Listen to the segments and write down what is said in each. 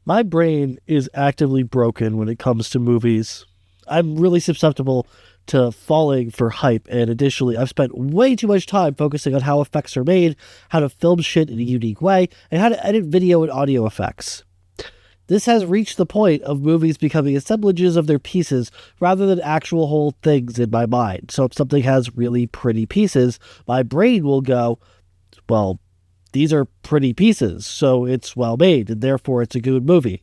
My brain is actively broken when it comes to movies. I'm really susceptible to falling for hype, and additionally, I've spent way too much time focusing on how effects are made, how to film shit in a unique way, and how to edit video and audio effects. This has reached the point of movies becoming assemblages of their pieces rather than actual whole things in my mind. So if something has really pretty pieces, my brain will go, well, these are pretty pieces, so it's well made, and therefore it's a good movie.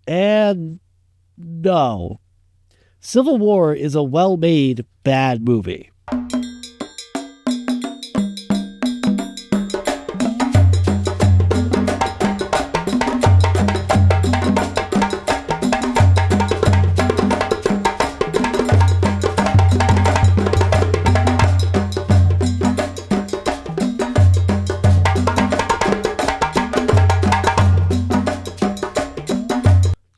And no. Civil War is a well-made, bad movie.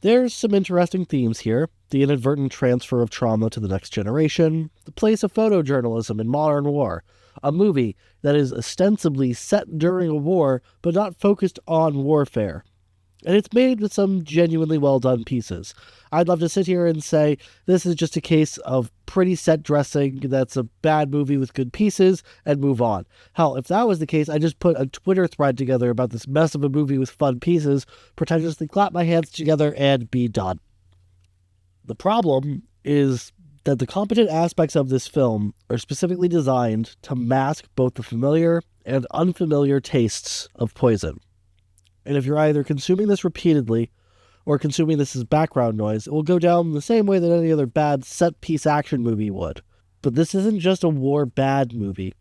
There's some interesting themes here. The inadvertent transfer of trauma to the next generation, the place of photojournalism in modern war, a movie that is ostensibly set during a war but not focused on warfare. And it's made with some genuinely well-done pieces. I'd love to sit here and say this is just a case of pretty set dressing that's a bad movie with good pieces and move on. Hell, if that was the case, I'd just put a Twitter thread together about this mess of a movie with fun pieces, pretentiously clap my hands together, and be done. The problem is that the competent aspects of this film are specifically designed to mask both the familiar and unfamiliar tastes of poison. And if you're either consuming this repeatedly or consuming this as background noise, it will go down the same way that any other bad set-piece action movie would. But this isn't just a war bad movie.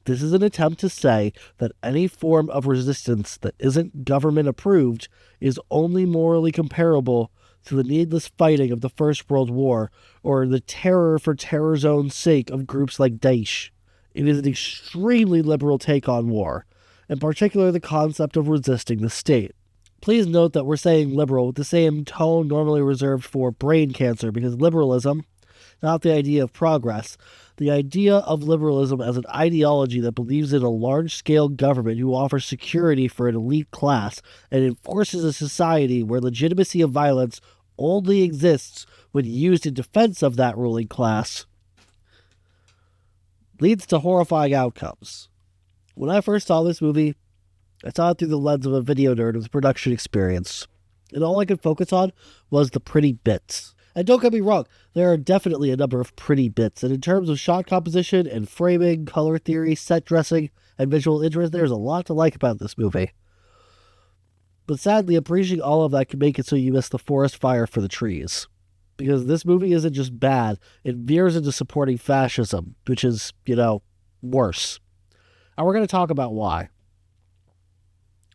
This is an attempt to say that any form of resistance that isn't government approved is only morally comparable to the needless fighting of the First World War or the terror for terror's own sake of groups like Daesh. It is an extremely liberal take on war, in particular the concept of resisting the state. Please note that we're saying liberal with the same tone normally reserved for brain cancer, because liberalism, not the idea of progress, the idea of liberalism as an ideology that believes in a large-scale government who offers security for an elite class and enforces a society where legitimacy of violence only exists when used in defense of that ruling class, leads to horrifying outcomes. When I first saw this movie, I saw it through the lens of a video nerd with production experience, and all I could focus on was the pretty bits. And don't get me wrong, there are definitely a number of pretty bits, and in terms of shot composition and framing, color theory, set dressing, and visual interest, there's a lot to like about this movie. But sadly, appreciating all of that can make it so you miss the forest fire for the trees. Because this movie isn't just bad, it veers into supporting fascism, which is, worse. And we're going to talk about why.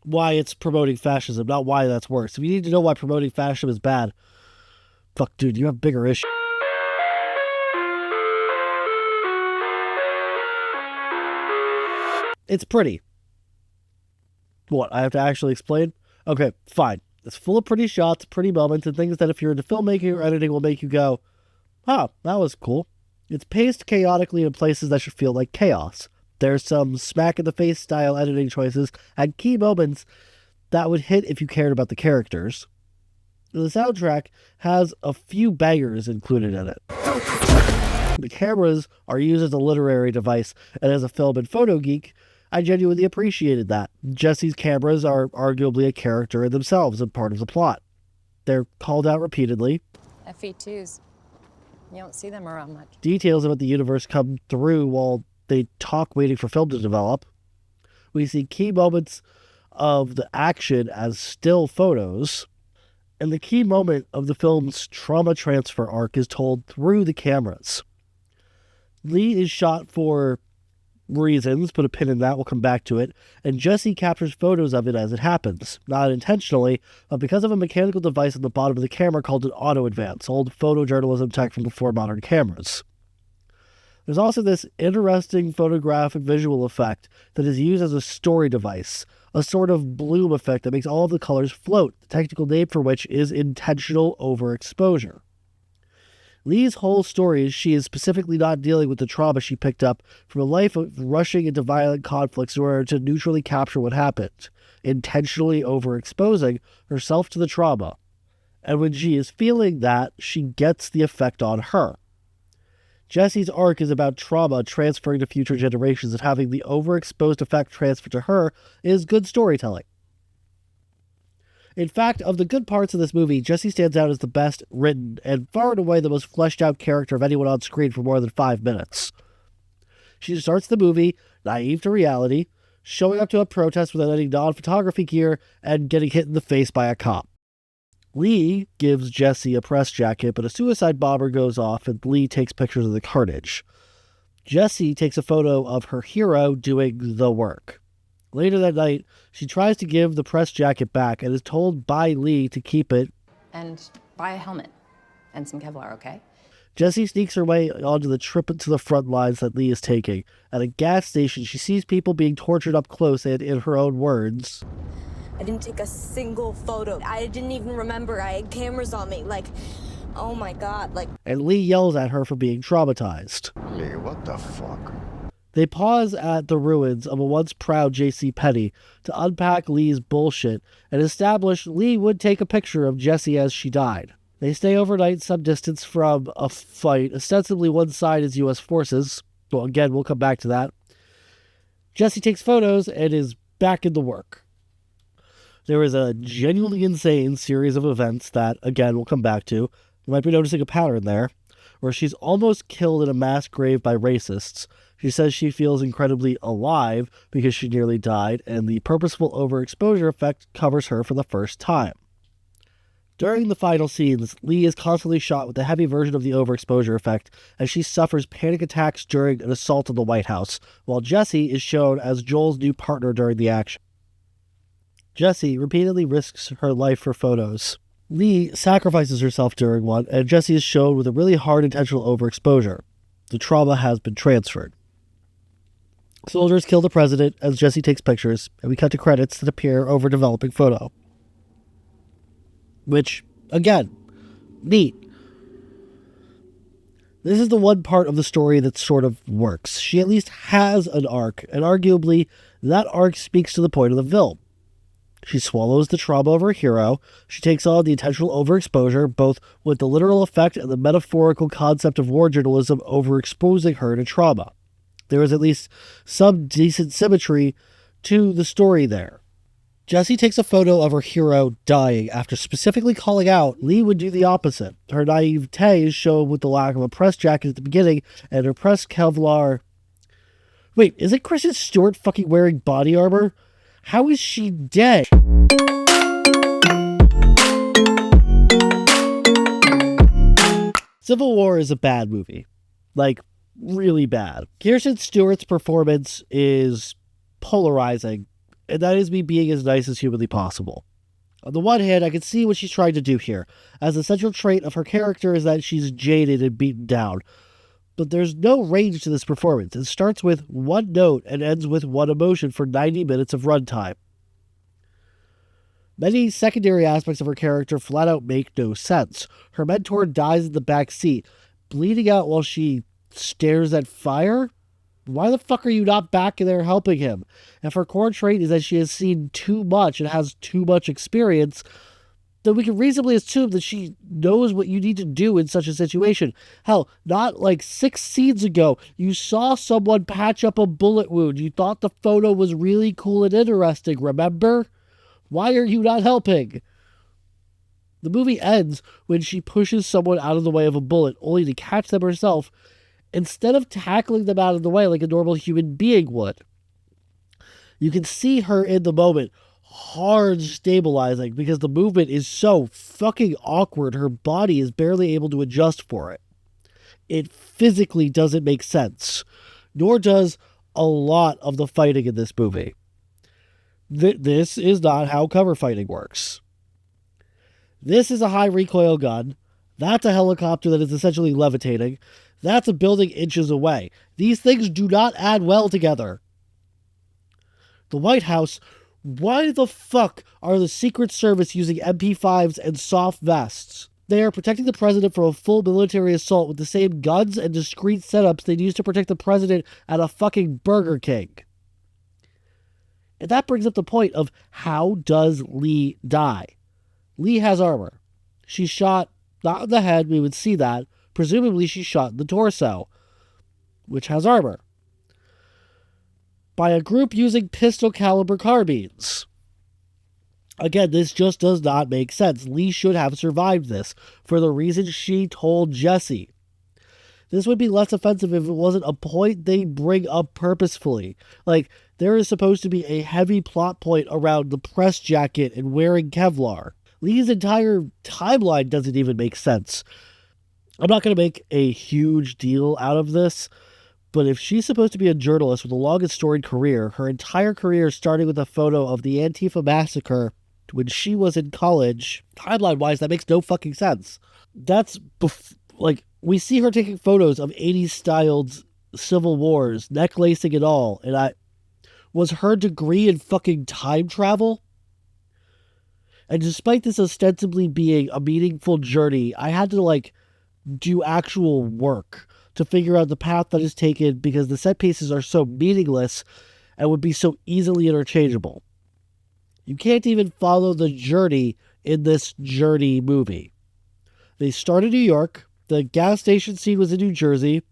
Why it's promoting fascism, not why that's worse. If you need to know why promoting fascism is bad, fuck, dude, you have bigger issues. It's pretty. What, I have to actually explain? Okay, fine. It's full of pretty shots, pretty moments, and things that if you're into filmmaking or editing will make you go, oh, that was cool. It's paced chaotically in places that should feel like chaos. There's some smack-in-the-face style editing choices and key moments that would hit if you cared about the characters. The soundtrack has a few bangers included in it. The cameras are used as a literary device, and as a film and photo geek, I genuinely appreciated that. Jesse's cameras are arguably a character in themselves and part of the plot. They're called out repeatedly. FE2s. You don't see them around much. Details about the universe come through while they talk waiting for film to develop. We see key moments of the action as still photos, and the key moment of the film's trauma transfer arc is told through the cameras. Lee is shot for reasons, put a pin in that, we'll come back to it, and Jesse captures photos of it as it happens, not intentionally, but because of a mechanical device on the bottom of the camera called an auto advance, old photojournalism tech from before modern cameras. There's also this interesting photographic visual effect that is used as a story device, a sort of bloom effect that makes all of the colors float, the technical name for which is intentional overexposure. Lee's whole story is she is specifically not dealing with the trauma she picked up from a life of rushing into violent conflicts in order to neutrally capture what happened. intentionally overexposing herself to the trauma. And when she is feeling that, she gets the effect on her. Jesse's arc is about trauma transferring to future generations, and having the overexposed effect transferred to her is good storytelling. In fact, of the good parts of this movie, Jesse stands out as the best written and far and away the most fleshed out character of anyone on screen for more than 5 minutes. She starts the movie naive to reality, showing up to a protest without any non-photography gear, and getting hit in the face by a cop. Lee gives Jesse a press jacket, but a suicide bomber goes off and Lee takes pictures of the carnage. Jesse takes a photo of her hero doing the work. Later that night, she tries to give the press jacket back and is told by Lee to keep it. And buy a helmet and some Kevlar, okay? Jessie sneaks her way onto the trip to the front lines that Lee is taking. At a gas station, she sees people being tortured up close and, in her own words, I didn't take a single photo. I didn't even remember I had cameras on me. Like, oh my God, like... And Lee yells at her for being traumatized. Lee, what the fuck? They pause at the ruins of a once proud J.C. Penney to unpack Lee's bullshit and establish Lee would take a picture of Jessie as she died. They stay overnight some distance from a fight. Ostensibly one side is U.S. forces. Well, again, we'll come back to that. Jessie takes photos and is back in the work. There is a genuinely insane series of events that, again, we'll come back to. You might be noticing a pattern there, where she's almost killed in a mass grave by racists. She says she feels incredibly alive because she nearly died, and the purposeful overexposure effect covers her for the first time. During the final scenes, Lee is constantly shot with a heavy version of the overexposure effect as she suffers panic attacks during an assault on the White House, while Jessie is shown as Joel's new partner during the action. Jessie repeatedly risks her life for photos. Lee sacrifices herself during one, and Jessie is shown with a really hard intentional overexposure. The trauma has been transferred. Soldiers kill the president as Jessie takes pictures, and we cut to credits that appear over developing photo. Which, again, neat. This is the one part of the story that sort of works. She at least has an arc, and arguably, that arc speaks to the point of the film. She swallows the trauma of her hero. She takes on the intentional overexposure, both with the literal effect and the metaphorical concept of war journalism overexposing her to trauma. There is at least some decent symmetry to the story there. Jessie takes a photo of her hero dying after specifically calling out Lee would do the opposite. Her naivete is shown with the lack of a press jacket at the beginning and her press Kevlar... Wait, isn't Kristen Stewart fucking wearing body armor? How is she dead? Civil War is a bad movie. Like, really bad. Kirsten Stewart's performance is polarizing, and that is me being as nice as humanly possible. On the one hand, I can see what she's trying to do here, as the central trait of her character is that she's jaded and beaten down. But there's no range to this performance. It starts with one note and ends with one emotion for 90 minutes of runtime. Many secondary aspects of her character flat out make no sense. Her mentor dies in the back seat, bleeding out while she stares at fire? Why the fuck are you not back there helping him? If her core trait is that she has seen too much and has too much experience, then we can reasonably assume that she knows what you need to do in such a situation. Hell, not like 6 scenes ago, you saw someone patch up a bullet wound. You thought the photo was really cool and interesting, remember? Why are you not helping? The movie ends when she pushes someone out of the way of a bullet, only to catch them herself, instead of tackling them out of the way like a normal human being would. You can see her in the moment, hard stabilizing, because the movement is so fucking awkward, her body is barely able to adjust for it. It physically doesn't make sense, nor does a lot of the fighting in this movie. This is not how cover fighting works. This is a high recoil gun. That's a helicopter that is essentially levitating. That's a building inches away. These things do not add well together. The White House, why the fuck are the Secret Service using MP5s and soft vests? They are protecting the president from a full military assault with the same guns and discreet setups they'd use to protect the president at a fucking Burger King. And that brings up the point of, how does Lee die? Lee has armor. She's shot, not in the head, we would see that. Presumably she's shot in the torso, which has armor, by a group using pistol caliber carbines. Again, this just does not make sense. Lee should have survived this for the reason she told Jesse. This would be less offensive if it wasn't a point they bring up purposefully. Like, there is supposed to be a heavy plot point around the press jacket and wearing Kevlar. Lee's entire timeline doesn't even make sense. I'm not going to make a huge deal out of this, but if she's supposed to be a journalist with a long and storied career, her entire career starting with a photo of the Antifa massacre when she was in college, timeline-wise, that makes no fucking sense. That's, we see her taking photos of 80s-styled civil wars, necklacing and all, and was her degree in fucking time travel? And despite this ostensibly being a meaningful journey, I had to, do actual work to figure out the path that is taken because the set pieces are so meaningless and would be so easily interchangeable. You can't even follow the journey in this journey movie. They start in New York. The gas station scene was in New Jersey.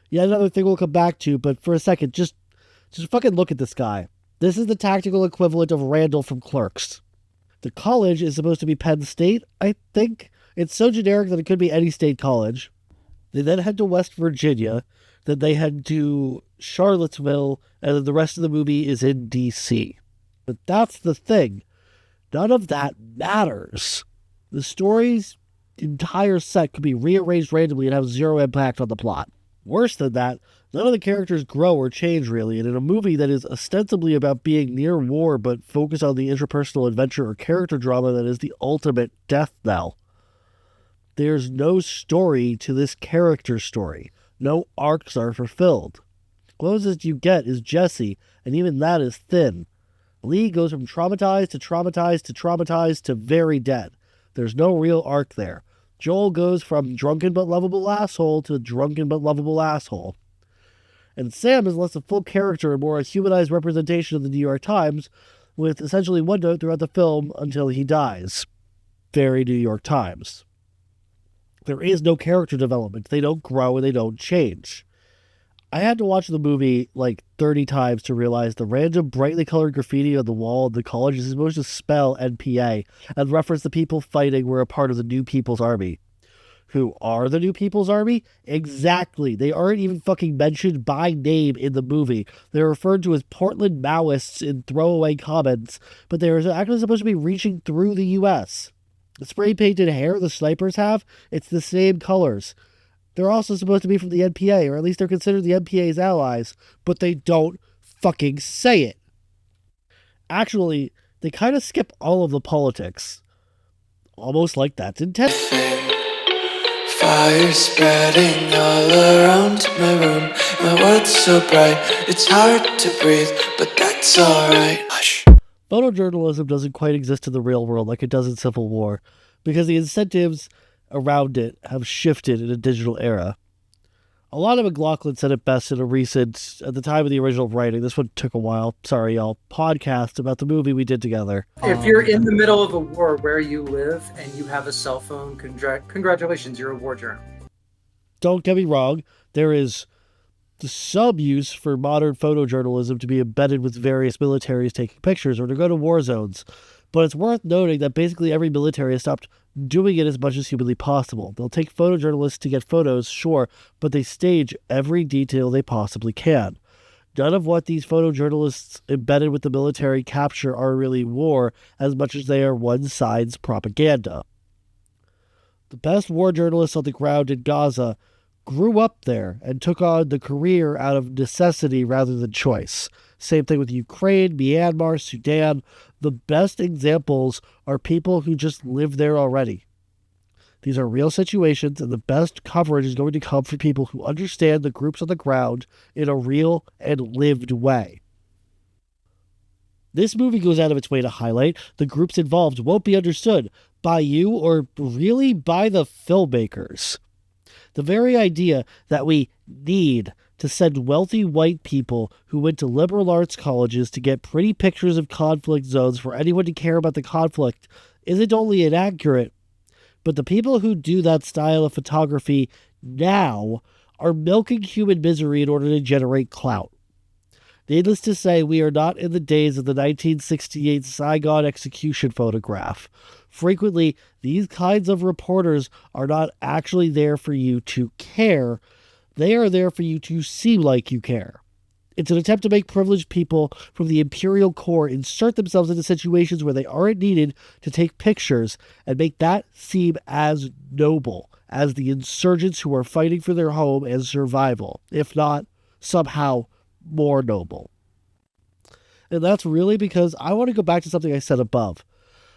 Yet another thing we'll come back to, but for a second, just fucking look at this guy. This is the tactical equivalent of Randall from Clerks. The college is supposed to be Penn State, I think. It's so generic that it could be any state college. They then head to West Virginia. Then they head to Charlottesville, and then the rest of the movie is in D.C. But that's the thing. None of that matters. The story's entire set could be rearranged randomly and have zero impact on the plot. Worse than that, none of the characters grow or change really, and in a movie that is ostensibly about being near war but focused on the interpersonal adventure or character drama that is the ultimate death knell. There's no story to this character story. No arcs are fulfilled. Closest you get is Jesse, and even that is thin. Lee goes from traumatized to traumatized to traumatized to very dead. There's no real arc there. Joel goes from drunken but lovable asshole to drunken but lovable asshole. And Sam is less a full character and more a humanized representation of the New York Times, with essentially one note throughout the film until he dies. Very New York Times. There is no character development. They don't grow and they don't change. I had to watch the movie 30 times to realize the random brightly colored graffiti on the wall of the college is supposed to spell NPA and reference the people fighting were a part of the New People's Army. Who are the New People's Army? Exactly. They aren't even fucking mentioned by name in the movie. They're referred to as Portland Maoists in throwaway comments, but they're actually supposed to be reaching through the U.S. The spray-painted hair the snipers have, it's the same colors. They're also supposed to be from the NPA, or at least they're considered the NPA's allies, but they don't fucking say it. Actually, they kind of skip all of the politics. Almost like that's intentional. Fire spreading all around my room. My world's so bright, it's hard to breathe, but that's alright. Hush. Photojournalism doesn't quite exist in the real world like it does in Civil War, because the incentives around it have shifted in a digital era. Alana McLaughlin said it best in a recent, at the time of the original writing, this one took a while, sorry y'all, podcast about the movie we did together. If you're in the middle of a war where you live and you have a cell phone, congratulations, you're a war journal. Don't get me wrong, there is the sub-use for modern photojournalism to be embedded with various militaries taking pictures or to go to war zones. But it's worth noting that basically every military has stopped doing it as much as humanly possible. They'll take photojournalists to get photos, sure, but they stage every detail they possibly can. None of what these photojournalists embedded with the military capture are really war as much as they are one side's propaganda. The best war journalists on the ground in Gaza grew up there and took on the career out of necessity rather than choice. Same thing with Ukraine, Myanmar, Sudan. The best examples are people who just live there already. These are real situations, and the best coverage is going to come from people who understand the groups on the ground in a real and lived way. This movie goes out of its way to highlight the groups involved won't be understood by you or really by the filmmakers. The very idea that we need to send wealthy white people who went to liberal arts colleges to get pretty pictures of conflict zones for anyone to care about the conflict isn't only inaccurate, but the people who do that style of photography now are milking human misery in order to generate clout. Needless to say, we are not in the days of the 1968 Saigon execution photograph. Frequently, these kinds of reporters are not actually there for you to care. They are there for you to seem like you care. It's an attempt to make privileged people from the imperial core insert themselves into situations where they aren't needed to take pictures and make that seem as noble as the insurgents who are fighting for their home and survival, if not somehow more noble. And that's really because I want to go back to something I said above.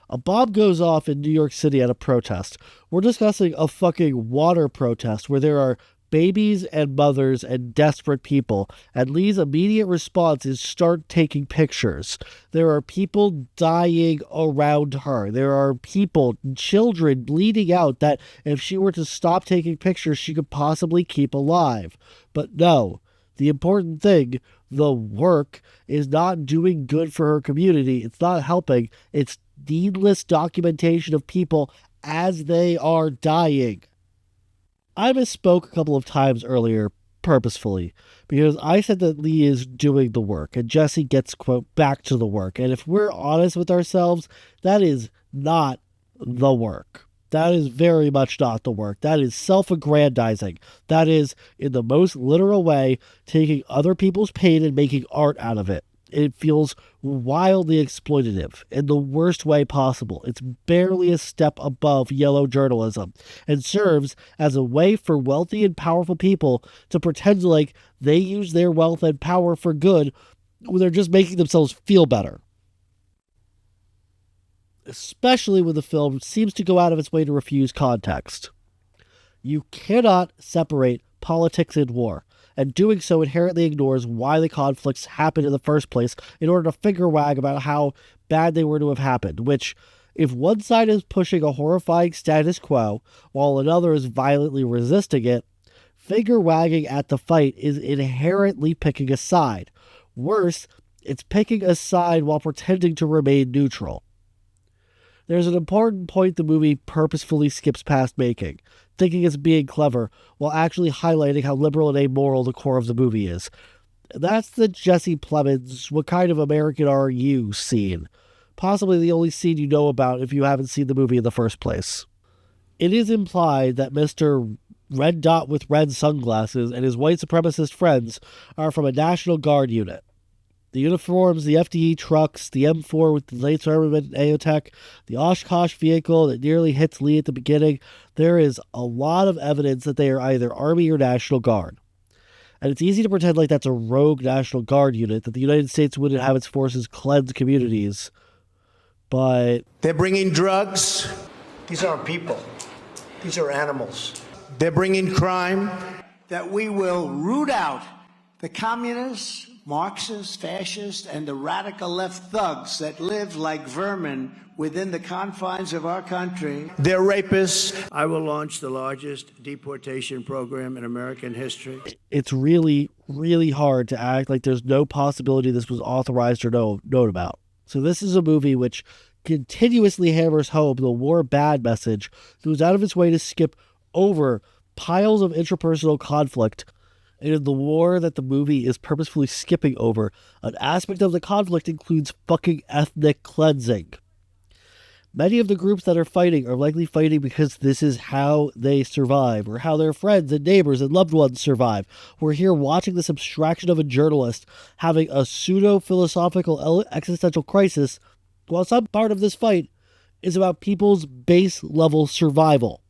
A bomb goes off in New York City at a protest. We're discussing a fucking water protest where there are babies and mothers and desperate people, and Lee's immediate response is start taking pictures. There are people dying around her. There are people, children bleeding out that if she were to stop taking pictures, she could possibly keep alive. But no, the important thing, the work, is not doing good for her community. It's not helping. It's needless documentation of people as they are dying. I misspoke a couple of times earlier purposefully because I said that Lee is doing the work and Jesse gets, quote, back to the work. And if we're honest with ourselves, that is not the work. That is very much not the work. That is self-aggrandizing. That is, in the most literal way, taking other people's pain and making art out of it. It feels wildly exploitative in the worst way possible. It's barely a step above yellow journalism and serves as a way for wealthy and powerful people to pretend like they use their wealth and power for good when they're just making themselves feel better. Especially when the film seems to go out of its way to refuse context. You cannot separate politics and war, and doing so inherently ignores why the conflicts happened in the first place in order to figure wag about how bad they were to have happened, which, if one side is pushing a horrifying status quo while another is violently resisting it, figure wagging at the fight is inherently picking a side. Worse, it's picking a side while pretending to remain neutral. There's an important point the movie purposefully skips past making, thinking it's being clever, while actually highlighting how liberal and amoral the core of the movie is. That's the Jesse Plemons, "What kind of American are you?" scene. Possibly the only scene you know about if you haven't seen the movie in the first place. It is implied that Mr. Red Dot with red sunglasses and his white supremacist friends are from a National Guard unit. The uniforms, the FDE trucks, the M4 with the latest armament and AOTech, the Oshkosh vehicle that nearly hits Lee at the beginning, there is a lot of evidence that they are either Army or National Guard. And it's easy to pretend like that's a rogue National Guard unit, that the United States wouldn't have its forces cleanse communities. But they're bringing drugs. These aren't people. These are animals. They're bringing crime. That we will root out the communists, Marxists, fascists, and the radical left thugs that live like vermin within the confines of our country. They're rapists. I will launch the largest deportation program in American history. It's really, really hard to act like there's no possibility this was authorized or known about. So this is a movie which continuously hammers home the war bad message, goes out of its way to skip over piles of interpersonal conflict. And in the war that the movie is purposefully skipping over, an aspect of the conflict includes fucking ethnic cleansing. Many of the groups that are fighting are likely fighting because this is how they survive, or how their friends and neighbors and loved ones survive. We're here watching this abstraction of a journalist having a pseudo-philosophical existential crisis, while some part of this fight is about people's base-level survival.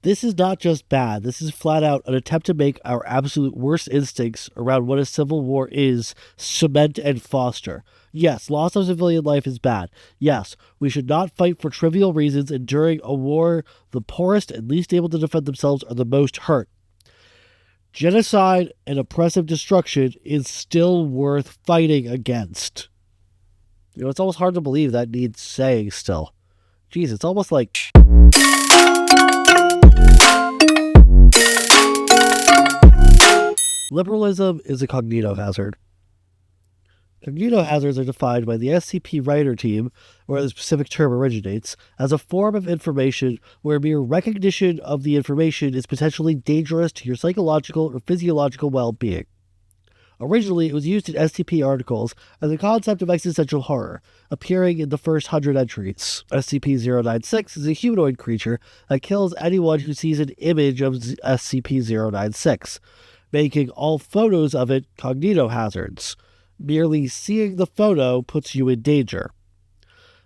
This is not just bad, this is flat out an attempt to make our absolute worst instincts around what a civil war is cement and foster. Yes, loss of civilian life is bad. Yes, we should not fight for trivial reasons, and during a war, the poorest and least able to defend themselves are the most hurt. Genocide and oppressive destruction is still worth fighting against. You know, it's almost hard to believe that needs saying still. Jeez, it's almost like... Liberalism is a cognitohazard. Cognitohazards are defined by the SCP writer team, where the specific term originates, as a form of information where mere recognition of the information is potentially dangerous to your psychological or physiological well-being. Originally, it was used in SCP articles as a concept of existential horror, appearing in the first 100 entries. SCP-096 is a humanoid creature that kills anyone who sees an image of SCP-096, making all photos of it cognitohazards. Merely seeing the photo puts you in danger.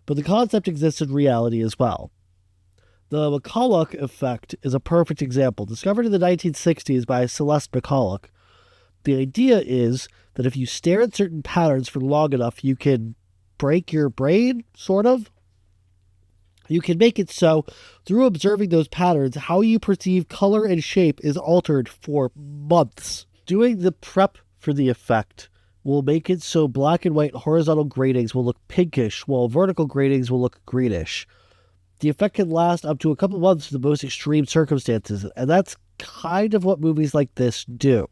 But the concept exists in reality as well. The McCulloch effect is a perfect example, discovered in the 1960s by Celeste McCulloch. The idea is that if you stare at certain patterns for long enough, you can break your brain, sort of. You can make it so, through observing those patterns, how you perceive color and shape is altered for months. Doing the prep for the effect will make it so black and white horizontal gratings will look pinkish, while vertical gratings will look greenish. The effect can last up to a couple months in the most extreme circumstances, and that's kind of what movies like this do.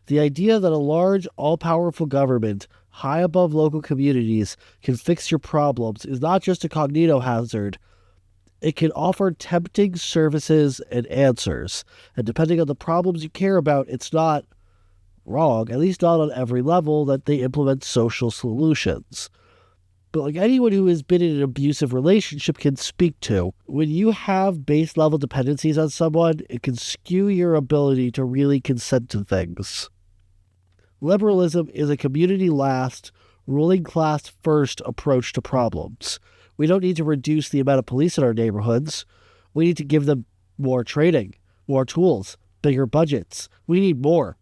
The idea that a large, all-powerful government, high above local communities, can fix your problems is not just a cognitohazard. It can offer tempting services and answers, and depending on the problems you care about, it's not wrong, at least not on every level, that they implement social solutions. But like anyone who has been in an abusive relationship can speak to, when you have base level dependencies on someone, it can skew your ability to really consent to things. Liberalism is a community last, ruling class first approach to problems. We don't need to reduce the amount of police in our neighborhoods. We need to give them more training, more tools, bigger budgets. We need more.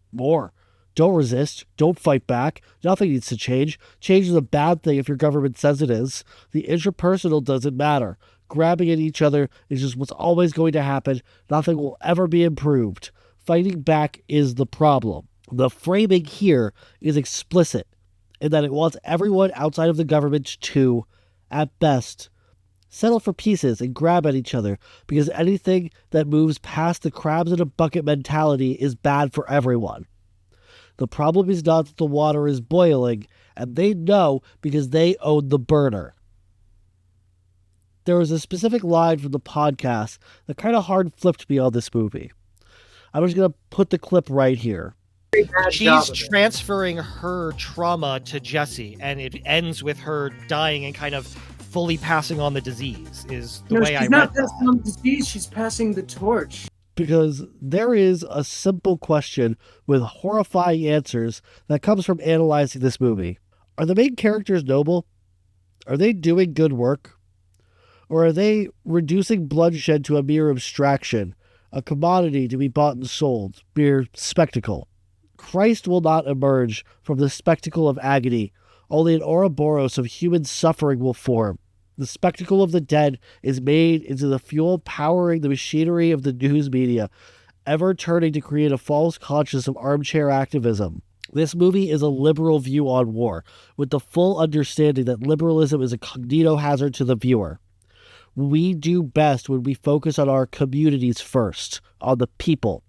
Don't resist. Don't fight back. Nothing needs to change. Change is a bad thing if your government says it is. The interpersonal doesn't matter. Grabbing at each other is just what's always going to happen. Nothing will ever be improved. Fighting back is the problem. The framing here is explicit in that it wants everyone outside of the government to, at best, settle for pieces and grab at each other, because anything that moves past the crabs in a bucket mentality is bad for everyone. The problem is not that the water is boiling, and they know because they own the burner. There was a specific line from the podcast that kind of hard flipped me on this movie. I'm just going to put the clip right here. She's transferring her trauma to Jesse, and it ends with her dying and kind of fully passing on the disease, is the way I read that. She's not passing on the disease, she's passing the torch. Because there is a simple question with horrifying answers that comes from analyzing this movie. Are the main characters noble? Are they doing good work? Or are they reducing bloodshed to a mere abstraction, a commodity to be bought and sold, mere spectacle? Christ will not emerge from the spectacle of agony. Only an Ouroboros of human suffering will form. The spectacle of the dead is made into the fuel powering the machinery of the news media, ever turning to create a false consciousness of armchair activism. This movie is a liberal view on war, with the full understanding that liberalism is a cognitohazard to the viewer. We do best when we focus on our communities first, on the people.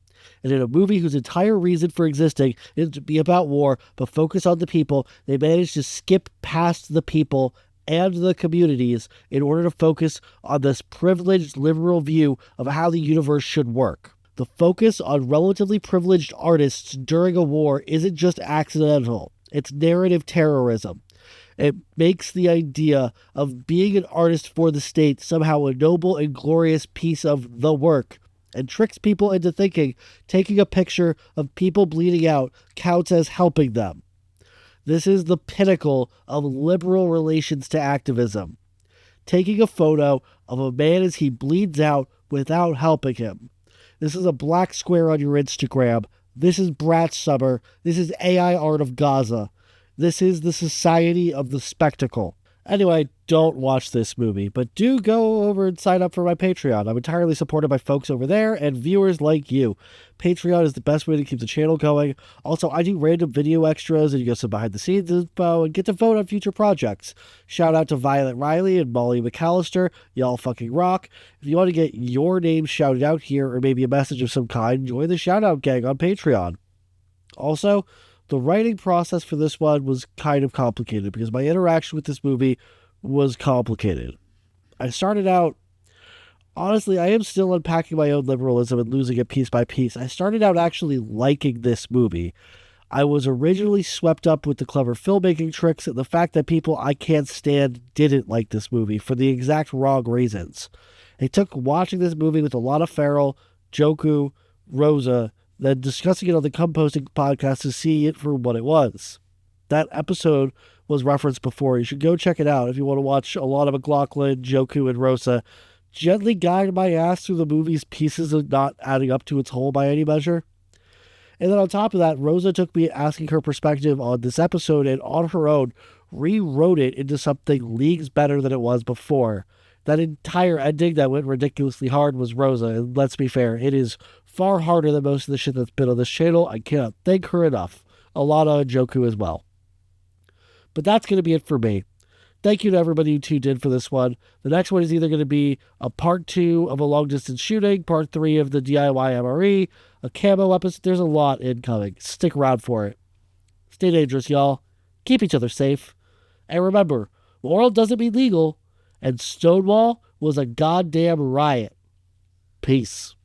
And in a movie whose entire reason for existing is to be about war, but focus on the people, they manage to skip past the people and the communities in order to focus on this privileged liberal view of how the universe should work. The focus on relatively privileged artists during a war isn't just accidental. It's narrative terrorism. It makes the idea of being an artist for the state somehow a noble and glorious piece of the work, and tricks people into thinking taking a picture of people bleeding out counts as helping them. This is the pinnacle of liberal relations to activism. Taking a photo of a man as he bleeds out without helping him. This is a black square on your Instagram. This is Brat Summer. This is AI art of Gaza. This is the society of the spectacle. Anyway, don't watch this movie, but do go over and sign up for my Patreon. I'm entirely supported by folks over there and viewers like you. Patreon is the best way to keep the channel going. Also, I do random video extras, and you get some behind-the-scenes info, and get to vote on future projects. Shout out to Violet Riley and Molly McAllister. Y'all fucking rock. If you want to get your name shouted out here, or maybe a message of some kind, join the shout-out gang on Patreon. Also, the writing process for this one was kind of complicated because my interaction with this movie was complicated. I started out, honestly, I am still unpacking my own liberalism and losing it piece by piece. I started out actually liking this movie. I was originally swept up with the clever filmmaking tricks and the fact that people I can't stand didn't like this movie for the exact wrong reasons. It took watching this movie with a lot of Farrell, Joku, Rosa, then discussing it on the Composting podcast to see it for what it was. That episode was referenced before. You should go check it out if you want to watch Alana McLaughlin, Joku, and Rosa gently guide my ass through the movie's pieces of not adding up to its whole by any measure. And then on top of that, Rosa took me asking her perspective on this episode and on her own rewrote it into something leagues better than it was before. That entire ending that went ridiculously hard was Rosa, and let's be fair, it is far harder than most of the shit that's been on this channel. I cannot thank her enough. Alana and Joku as well. But that's going to be it for me. Thank you to everybody who tuned in for this one. The next one is either going to be a part 2 of a long-distance shooting, part 3 of the DIY MRE, a camo episode. There's a lot incoming. Stick around for it. Stay dangerous, y'all. Keep each other safe. And remember, moral doesn't mean legal, and Stonewall was a goddamn riot. Peace.